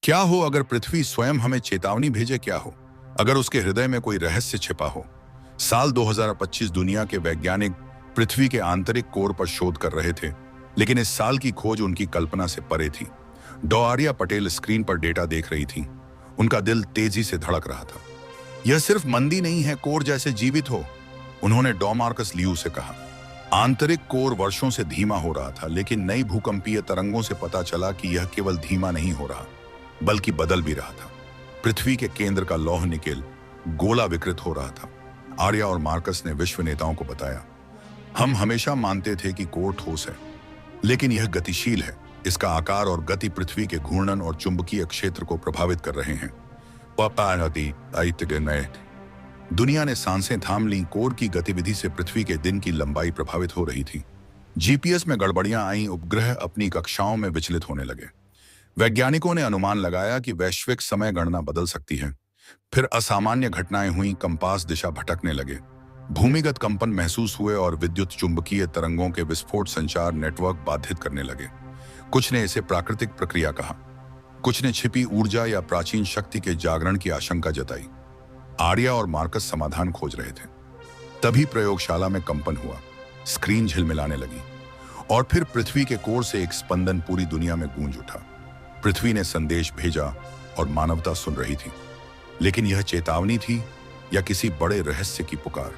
क्या हो अगर पृथ्वी स्वयं हमें चेतावनी भेजे? क्या हो अगर उसके हृदय में कोई रहस्य छिपा हो? साल 2025 दुनिया के वैज्ञानिक पृथ्वी के आंतरिक कोर पर शोध कर रहे थे, लेकिन इस साल की खोज उनकी कल्पना से परे थी। डॉ आर्या पटेल स्क्रीन पर डेटा देख रही थी। उनका दिल तेजी से धड़क रहा था। यह सिर्फ मंदी नहीं है, कोर जैसे जीवित हो, उन्होंने डॉ मार्कस लियू से कहा। आंतरिक कोर वर्षों से धीमा हो रहा था, लेकिन नई भूकंपीय तरंगों से पता चला कि यह केवल धीमा नहीं हो रहा, बल्कि बदल भी रहा था। पृथ्वी के केंद्र का लौह निकेल गोला विकृत हो रहा था। आर्या और मार्कस ने विश्व नेताओं को बताया, हम हमेशा मानते थे कि कोर ठोस है, लेकिन यह गतिशील है। इसका आकार और गति पृथ्वी के घूर्णन और चुंबकीय क्षेत्र को प्रभावित कर रहे हैं। दुनिया ने सांसें थाम ली। कोर की गतिविधि से पृथ्वी के दिन की लंबाई प्रभावित हो रही थी। जीपीएस में गड़बड़ियां आईं, उपग्रह अपनी कक्षाओं में विचलित होने लगे। वैज्ञानिकों ने अनुमान लगाया कि वैश्विक समय गणना बदल सकती है। फिर असामान्य घटनाएं हुई, कंपास दिशा भटकने लगे, भूमिगत कंपन महसूस हुए और विद्युत चुंबकीय तरंगों के विस्फोट संचार नेटवर्क बाधित करने लगे। कुछ ने इसे प्राकृतिक प्रक्रिया कहा, कुछ ने छिपी ऊर्जा या प्राचीन शक्ति के जागरण की आशंका जताई। आर्या और मार्कस समाधान खोज रहे थे। तभी प्रयोगशाला में कंपन हुआ, स्क्रीन झिलमिलाने लगी और फिर पृथ्वी के कोर से एक स्पंदन पूरी दुनिया में गूंज उठा। पृथ्वी ने संदेश भेजा और मानवता सुन रही थी। लेकिन यह चेतावनी थी या किसी बड़े रहस्य की पुकार?